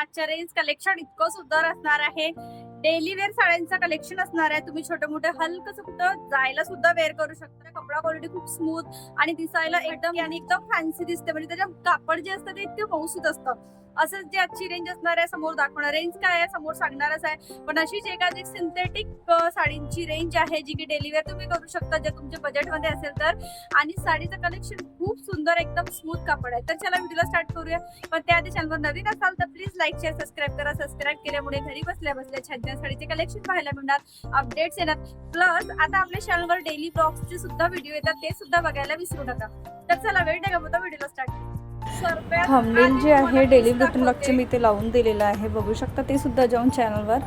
आजच्या range collection इतकं सुंदर असणार आहे. डेली वेअर साड्यांचं कलेक्शन असणार आहे. तुम्ही छोटे मोठे हलकं कुठं जायला सुद्धा वेअर करू शकता. कपडा क्वालिटी खूप स्मूथ आणि दिसायला एकदम फॅन्सी दिसते. म्हणजे त्याच्या कापड जे असतं ते इतकं मऊसूत असतं. असंच जे आजची रेंज असणार आहे समोर दाखवणार. रेंज काय आहे समोर सांगणारच आहे. पण अशीच एखादी सिंथेटिक साडींची रेंज आहे जी की डेली वेअर तुम्ही करू शकता जे तुमच्या बजेटमध्ये असेल तर. आणि साडीचं कलेक्शन खूप सुंदर एकदम स्मूथ कापड आहे. तर चला व्हिडिओला स्टार्ट करूया. पण त्याआधी चॅनलवर नवीन असाल तर प्लीज लाईक शेअर सबस्क्राईब करा. सबस्क्राईब केल्यामुळे घरी बसल्या बसल्या छान छान साडीचे कलेक्शन पाहायला मिळणार, अपडेट्स येणार. प्लस आता आपल्या चॅनलवर डेली ब्लॉग्सचे सुद्धा व्हिडिओ येतात, ते सुद्धा बघायला विसरू नका. तर चला वेळ नका होता व्हिडिओला स्टार्ट. थंबनेल जे आहे डेली रुटीन ब्लॉगचे मी ते लावून दिलेलं आहे, बघू शकता ते सुद्धा जाऊन चॅनलवर.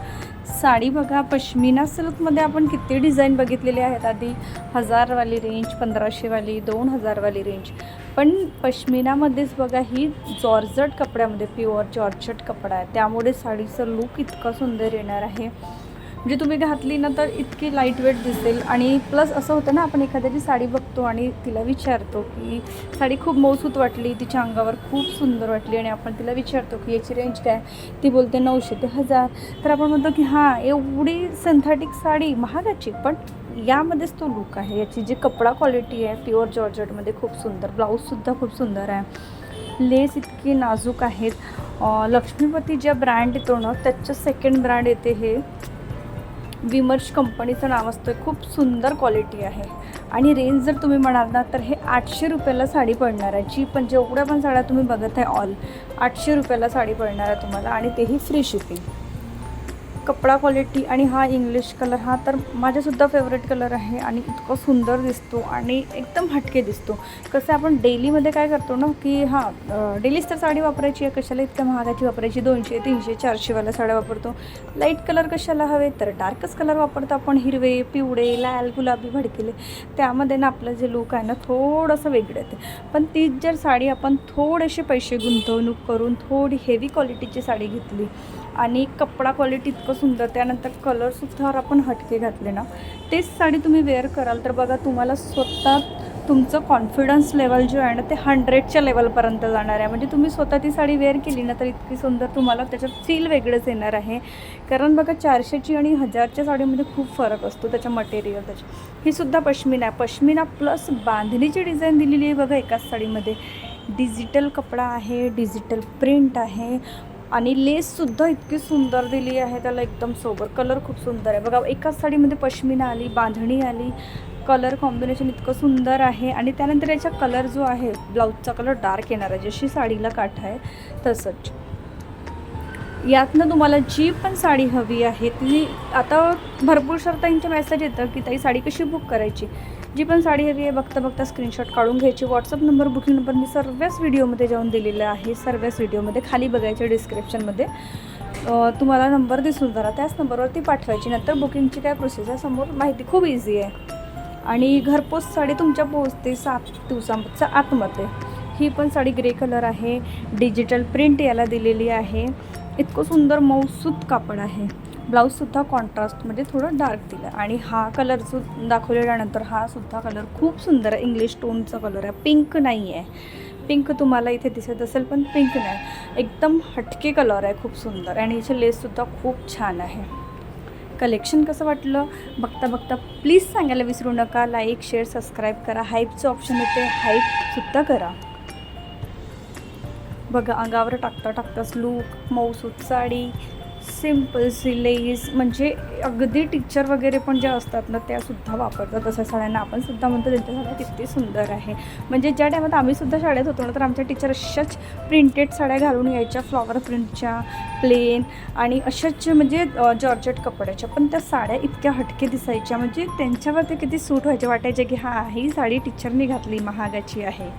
साडी बघा, पश्मिना सिल्कमध्ये आपण किती डिझाईन बघितलेले आहेत आधी. 1000वाली रेंज, 1500वाली, 2000वाली रेंज. पण पश्मिनामध्येच बघा ही जॉर्जट कपड्यामध्ये, प्युअर जॉर्जट कपडा आहे, त्यामुळे साडीचं लुक इतका सुंदर येणार आहे. म्हणजे तुम्ही घातली ना तर इतकी लाईट वेट दिसेल. आणि प्लस असं होतं ना, आपण एखाद्याची साडी बघतो आणि तिला विचारतो की साडी खूप मौसूत वाटली, तिच्या अंगावर खूप सुंदर वाटली, आणि आपण तिला विचारतो की याची रेंज काय, ती बोलते 900 ते 1000. तर आपण म्हणतो की हां, एवढी सिंथेटिक साडी महागाची, पण यामध्येच तो लुक आहे. याची जी कपडा क्वालिटी आहे प्युअर जॉर्जटमध्ये खूप सुंदर. ब्लाऊजसुद्धा खूप सुंदर आहे. लेस इतकी नाजूक आहेत. लक्ष्मीपती ज्या ब्रँड येतो ना त्याचं सेकंड ब्रँड येते, हे विमर्श कंपनीचं नाव असतं. खूप सुंदर क्वालिटी आहे. आणि रेंज जर तुम्ही म्हणाल ना तर हे 800 रुपयाला साडी पडणार आहे. जी पण जेवढ्या पण साड्या तुम्ही बघत आहे ऑल 800 रुपयाला साडी पडणार आहे तुम्हाला, आणि तेही फ्री शिपिंग. कपडा क्वालिटी आणि हा इंग्लिश कलर, हा तर माझ्यासुद्धा फेवरेट कलर आहे. आणि इतकं सुंदर दिसतो आणि एकदम हटके दिसतो. कसं आपण डेलीमध्ये काय करतो ना की हां, डेलीच तर साडी वापरायची आहे, कशाला इतक्या महागाची वापरायची, 200 300 400वाल्या साड्या वापरतो. लाईट कलर कशाला हवे तर डार्कच कलर वापरतो आपण, हिरवे, पिवळे, लाल, गुलाबी, भडकेले. त्यामध्ये ना आपलं जे लुक आहे ना थोडंसं वेगळं येते. पण तीच जर साडी आपण थोडेसे पैसे गुंतवणूक करून थोडी हेवी क्वालिटीची साडी घेतली आणि कपडा क्वालिटी इतकं सुंदर, त्यानंतर कलरसुद्धा आपण हटके घातले ना, तेच साडी तुम्ही वेअर कराल तर बघा तुम्हाला स्वतः तुमचं कॉन्फिडन्स लेवल जो आहे ना ते 100च्या लेवलपर्यंत जाणार आहे. म्हणजे तुम्ही स्वतः ती साडी वेअर केली ना तर इतकी सुंदर तुम्हाला त्याच्यात फील वेगळंच येणार आहे. कारण बघा 400ची आणि 1000च्या साडीमध्ये खूप फरक असतो त्याच्या मटेरियल. ही सुद्धा पश्मिना आहे. पश्मिना प्लस बांधणीची डिझाईन दिलेली आहे बघा एकाच साडीमध्ये. डिजिटल कपडा आहे, डिजिटल प्रिंट आहे, आणि लेससुद्धा इतकी सुंदर दिली आहे त्याला, एकदम सोबर. कलर खूप सुंदर आहे बघा, एकाच साडीमध्ये पश्मिना आली, बांधणी आली, कलर कॉम्बिनेशन इतकं सुंदर आहे. आणि त्यानंतर याचा कलर जो आहे, ब्लाऊजचा कलर डार्क येणार आहे, जशी साडीला काठ आहे तसंच. यातनं तुम्हाला जी पण साडी हवी आहे ती, आता भरपूर शर्तांचे मेसेज येतं की ताई साडी कशी बुक करायची. जी पण साडी हवी आहे बघता बघता स्क्रीनशॉट काढून घ्यायची. व्हॉट्सअप नंबर, बुकिंग नंबर मी सर्वच व्हिडिओमध्ये जाऊन दिलेला आहे. सर्वच व्हिडिओमध्ये खाली बघायचं डिस्क्रिप्शनमध्ये तुम्हाला नंबर दिसून जाणार, त्याच नंबरवरती पाठवायची. नंतर बुकिंगची काय प्रोसेस समोर माहिती, खूप इझी आहे. आणि घरपोच साडी तुमच्या पोहोचते 7 दिवसांच्या आतमध्ये. ही पण साडी ग्रे कलर आहे, डिजिटल प्रिंट याला दिलेली आहे. इतकं सुंदर मऊसूत कापड आहे. ब्लाऊजसुद्धा कॉन्ट्रास्ट म्हणजे थोडं डार्क दिलं. आणि हा कलर जो दाखवलेल्यानंतर हा सुद्धा कलर खूप सुंदर आहे. इंग्लिश टोनचा कलर आहे, पिंक नाही आहे. पिंक तुम्हाला इथे दिसत असेल पण पिंक नाही, एकदम हटके कलर आहे, खूप सुंदर. आणि याचे लेससुद्धा खूप छान आहे. कलेक्शन कसं वाटलं बघता बघता प्लीज सांगायला विसरू नका. लाईक शेअर सबस्क्राईब करा. हाईपचं ऑप्शन येते, हाईपसुद्धा करा. बघा अंगावर टाकता टाकताच लूक, मऊसूत साडी, सिम्पल लेस, म्हणजे अगदी टीचर वगैरे पण ज्या असतात ना त्यासुद्धा वापरतात तशा साड्यांना. आपण सुद्धा म्हणतो त्यांच्या साड्या किती सुंदर आहे. म्हणजे ज्या टायमात आम्ही सुद्धा शाळेत होतो ना तर आमच्या टीचर अशाच प्रिंटेड साड्या घालून यायच्या, फ्लॉवर प्रिंटच्या, प्लेन, आणि अशाच म्हणजे जॉर्जेट कपड्याच्या. पण त्या साड्या इतक्या हटके दिसायच्या, म्हणजे त्यांच्यावर ते किती सूट व्हायचे, वाटायचे की हां ही साडी टीचरनी घातली, महागाची आहे.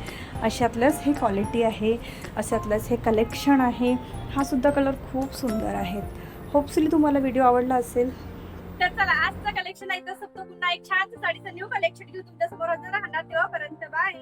अशातलंच हे क्वालिटी आहे, अशातलंच हे कलेक्शन आहे. हा सुद्धा कलर खूप सुंदर आहे. होपफुली तुम्हाला व्हिडिओ आवडला असेल. तर चला आजचं कलेक्शन आहे तसं पुन्हा एक छान साडीचं न्यू कलेक्शन घेऊन तुमच्या समोर हजर राहणार. तेव्हापर्यंत बाय.